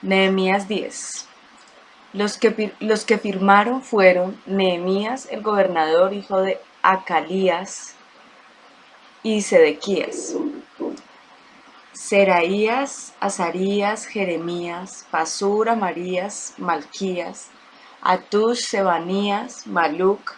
Nehemías 10. Los que firmaron fueron Nehemías, el gobernador, hijo de Acalías, y Sedequías, Seraías, Azarías, Jeremías, Pasur, Amarías, Malquías, Atush, Sebanías, Maluc,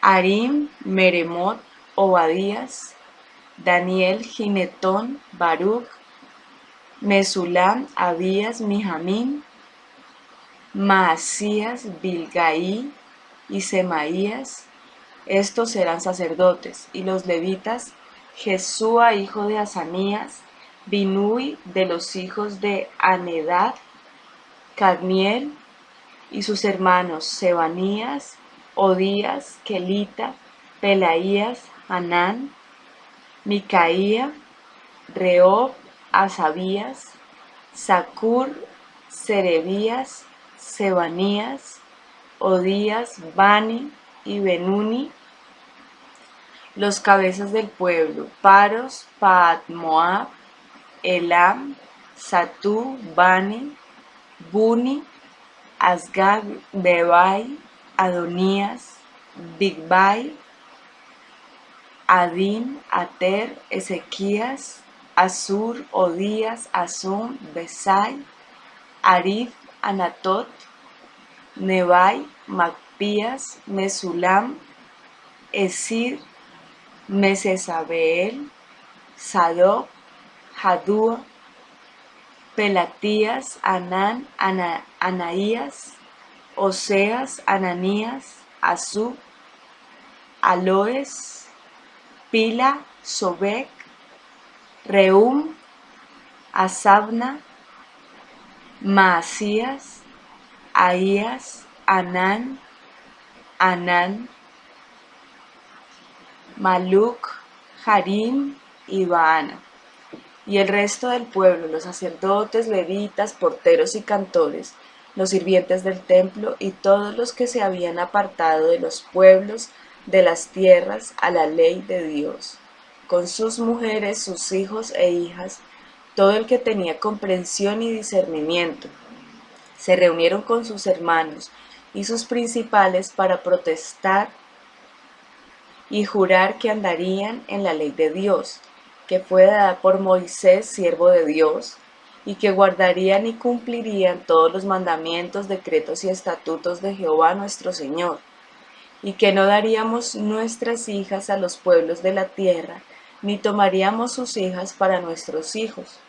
Harim, Meremot, Obadías, Daniel, Ginetón, Baruch, Mesulam, Abías, Mijamín, Maasías, Bilgaí y Semaías. Estos eran sacerdotes, y los levitas, Jesúa, hijo de Asanías, Binui, de los hijos de Anedad, Cadmiel, y sus hermanos Sebanías, Odías, Kelita, Pelaías, Hanán, Micaía, Reob, Asabías, Zacur, Serebías, Sebanías, Odías, Bani y Benuni. Los cabezas del pueblo: Paros, Paat-Moab, Elam, Satú, Bani, Buni, Asgad, Bebai, Adonías, Bigbai, Adín, Ater, Ezequías, Asur, Odías, Asum, Besai, Arif, Anatot, Nebai, Macpías, Mesulam, Esir, Mesesabeel, Sadoc, Jadúa, Pelatías, Anán, Anaías, Oseas, Ananías, Azub, Aloes, Pila, Sobek, Reum, Asabna, Maasías, Ahías, Anán, Maluc, Harim y Baana. Y el resto del pueblo, los sacerdotes, levitas, porteros y cantores, los sirvientes del templo y todos los que se habían apartado de los pueblos de las tierras a la ley de Dios, con sus mujeres, sus hijos e hijas, todo el que tenía comprensión y discernimiento, se reunieron con sus hermanos y sus principales para protestar y jurar que andarían en la ley de Dios, que fue dada por Moisés, siervo de Dios, y que guardarían y cumplirían todos los mandamientos, decretos y estatutos de Jehová nuestro Señor, y que no daríamos nuestras hijas a los pueblos de la tierra, ni tomaríamos sus hijas para nuestros hijos.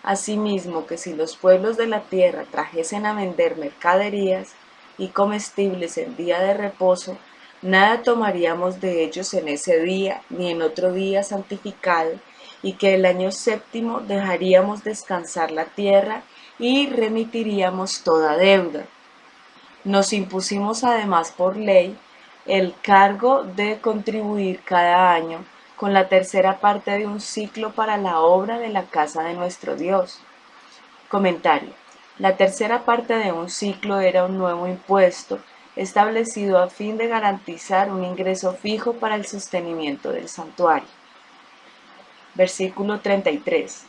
Asimismo, que si los pueblos de la tierra trajesen a vender mercaderías y comestibles en día de reposo, nada tomaríamos de ellos en ese día, ni en otro día santificado, y que el año séptimo dejaríamos descansar la tierra y remitiríamos toda deuda. Nos impusimos además por ley el cargo de contribuir cada año con la tercera parte de un ciclo para la obra de la casa de nuestro Dios. Comentario: la tercera parte de un ciclo era un nuevo impuesto establecido a fin de garantizar un ingreso fijo para el sostenimiento del santuario. Versículo 33.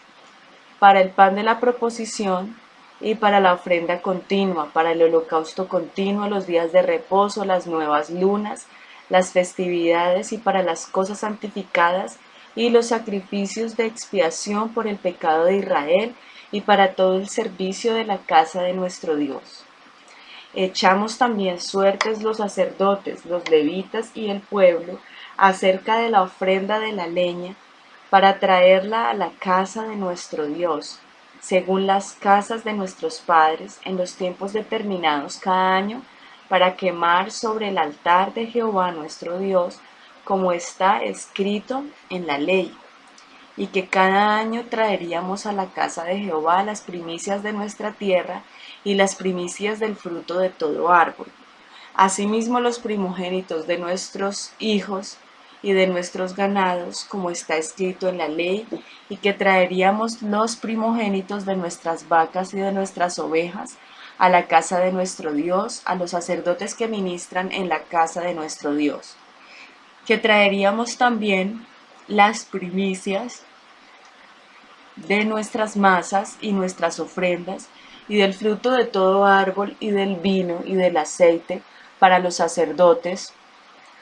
Para el pan de la proposición y para la ofrenda continua, para el holocausto continuo, los días de reposo, las nuevas lunas, las festividades y para las cosas santificadas y los sacrificios de expiación por el pecado de Israel y para todo el servicio de la casa de nuestro Dios. Echamos también suertes los sacerdotes, los levitas y el pueblo acerca de la ofrenda de la leña para traerla a la casa de nuestro Dios, según las casas de nuestros padres, en los tiempos determinados cada año, para quemar sobre el altar de Jehová nuestro Dios, como está escrito en la ley, y que cada año traeríamos a la casa de Jehová las primicias de nuestra tierra y las primicias del fruto de todo árbol. Asimismo los primogénitos de nuestros hijos y de nuestros ganados, como está escrito en la ley, y que traeríamos los primogénitos de nuestras vacas y de nuestras ovejas a la casa de nuestro Dios, a los sacerdotes que ministran en la casa de nuestro Dios. Que traeríamos también las primicias de nuestras masas y nuestras ofrendas, y del fruto de todo árbol, y del vino, y del aceite, para los sacerdotes,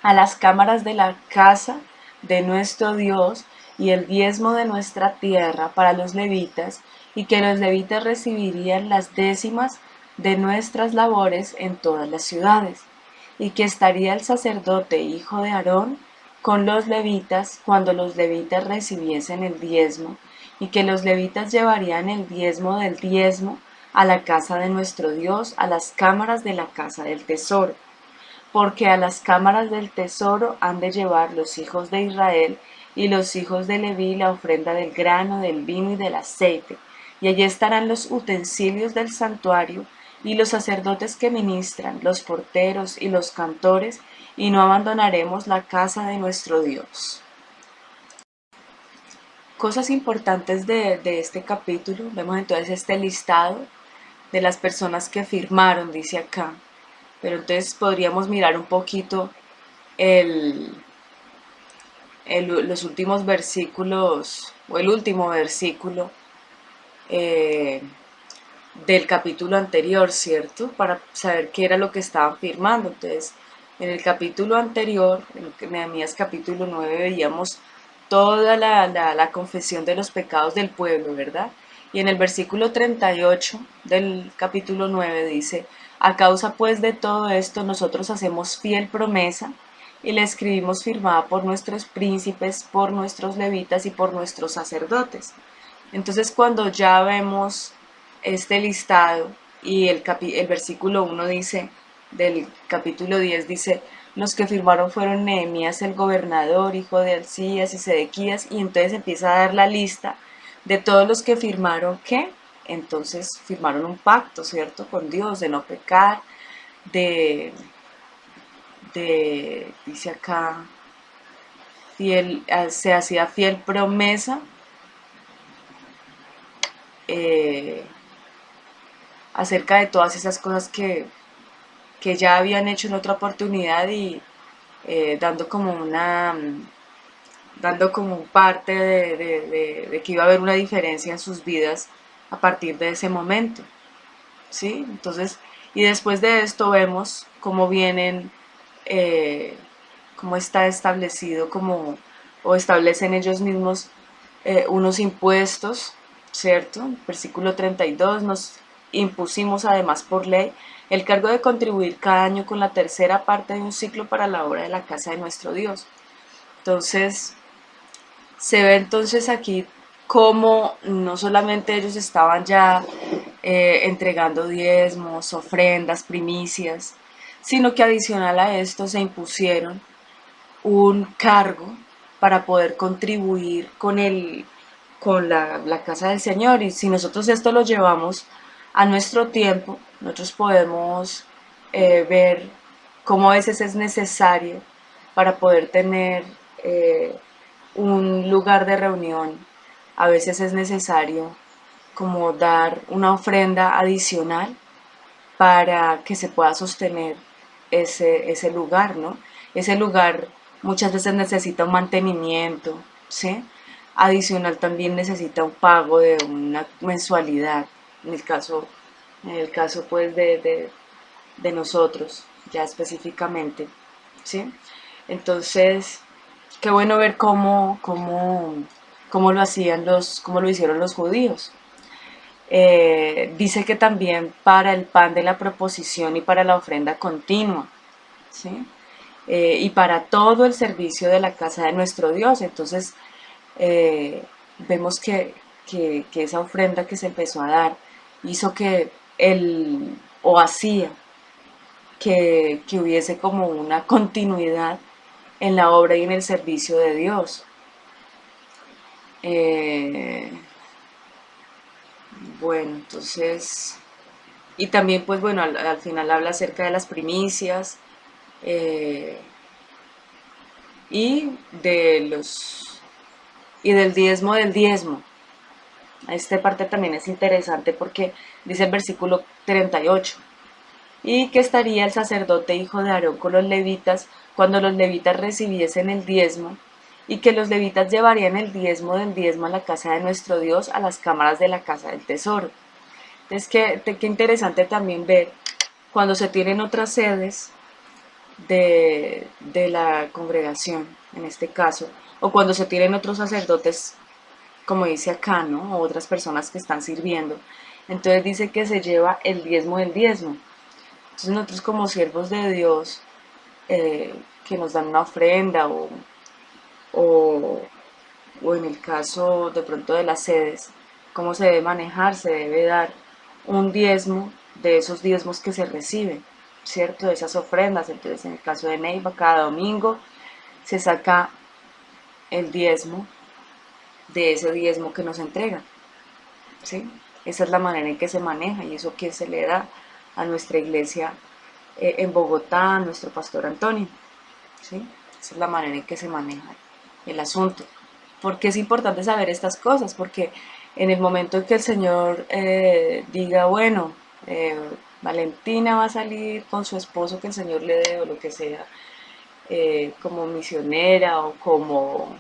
a las cámaras de la casa de nuestro Dios, y el diezmo de nuestra tierra para los levitas, y que los levitas recibirían las décimas de nuestras labores en todas las ciudades, y que estaría el sacerdote hijo de Aarón con los levitas cuando los levitas recibiesen el diezmo, y que los levitas llevarían el diezmo del diezmo a la casa de nuestro Dios, a las cámaras de la casa del tesoro, porque a las cámaras del tesoro han de llevar los hijos de Israel y los hijos de Leví la ofrenda del grano, del vino y del aceite, y allí estarán los utensilios del santuario y los sacerdotes que ministran, los porteros y los cantores, y no abandonaremos la casa de nuestro Dios. Cosas importantes de este capítulo, vemos entonces este listado de las personas que firmaron, dice acá, pero entonces podríamos mirar un poquito los últimos versículos, o el último versículo del capítulo anterior, ¿cierto? Para saber qué era lo que estaban firmando. Entonces, en el capítulo anterior, en Nehemías capítulo 9, veíamos toda la confesión de los pecados del pueblo, ¿verdad? Y en el versículo 38 del capítulo 9 dice: a causa pues de todo esto, nosotros hacemos fiel promesa y la escribimos firmada por nuestros príncipes, por nuestros levitas y por nuestros sacerdotes. Entonces, cuando ya vemos este listado y el versículo 1 dice, del capítulo 10 dice: los que firmaron fueron Nehemías el gobernador, hijo de Hilcías y Sedequías, y entonces empieza a dar la lista de todos los que firmaron, ¿qué? Entonces firmaron un pacto, ¿cierto? Con Dios, de no pecar, dice acá, se hacía fiel promesa acerca de todas esas cosas que ya habían hecho en otra oportunidad, y dando como parte de que iba a haber una diferencia en sus vidas a partir de ese momento, ¿sí? Entonces, y después de esto vemos cómo vienen, cómo está establecido, o establecen ellos mismos unos impuestos, ¿cierto? Versículo 32, nos impusimos además por ley el cargo de contribuir cada año con la tercera parte de un ciclo para la obra de la casa de nuestro Dios. Entonces, se ve entonces aquí cómo no solamente ellos estaban ya entregando diezmos, ofrendas, primicias, sino que adicional a esto se impusieron un cargo para poder contribuir con la casa del Señor. Y si nosotros esto lo llevamos a nuestro tiempo, nosotros podemos ver cómo a veces es necesario, para poder tener un lugar de reunión, a veces es necesario como dar una ofrenda adicional para que se pueda sostener ese lugar, ¿no? Ese lugar muchas veces necesita un mantenimiento, ¿sí? Adicional también necesita un pago de una mensualidad, en el caso pues de nosotros, ya específicamente, ¿sí? Entonces, qué bueno ver cómo lo hicieron los judíos. Dice que también para el pan de la proposición y para la ofrenda continua, ¿sí? Y para todo el servicio de la casa de nuestro Dios. Entonces, vemos que esa ofrenda que se empezó a dar hizo o hacía que hubiese como una continuidad en la obra y en el servicio de Dios. Bueno, entonces, y también pues bueno, al final habla acerca de las primicias, y del diezmo del diezmo. Esta parte también es interesante porque dice el versículo 38: y que estaría el sacerdote hijo de Aarón con los levitas cuando los levitas recibiesen el diezmo, y que los levitas llevarían el diezmo del diezmo a la casa de nuestro Dios, a las cámaras de la casa del tesoro. Entonces, qué interesante también ver cuando se tienen otras sedes de la congregación, en este caso, o cuando se tienen otros sacerdotes, como dice acá, ¿no? O otras personas que están sirviendo. Entonces dice que se lleva el diezmo del diezmo. Entonces nosotros como siervos de Dios, que nos dan una ofrenda o, o en el caso de pronto de las sedes, cómo se debe manejar, se debe dar un diezmo de esos diezmos que se reciben, ¿cierto? De esas ofrendas. Entonces en el caso de Neiva, cada domingo se saca el diezmo de ese diezmo que nos entrega, ¿sí? Esa es la manera en que se maneja y eso que se le da a nuestra iglesia en Bogotá, a nuestro pastor Antonio, ¿sí? Esa es la manera en que se maneja el asunto. Porque es importante saber estas cosas, porque en el momento en que el Señor diga, bueno, eh, Valentina va a salir con su esposo que el Señor le dé o lo que sea, como misionera o como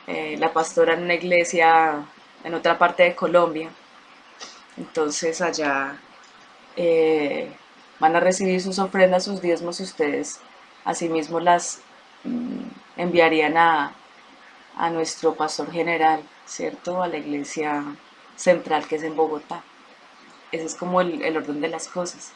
la pastora en una iglesia en otra parte de Colombia, entonces allá eh, van a recibir sus ofrendas, sus diezmos y ustedes asimismo las enviarían a nuestro pastor general, ¿cierto? A la iglesia central que es en Bogotá. Ese es como el orden de las cosas.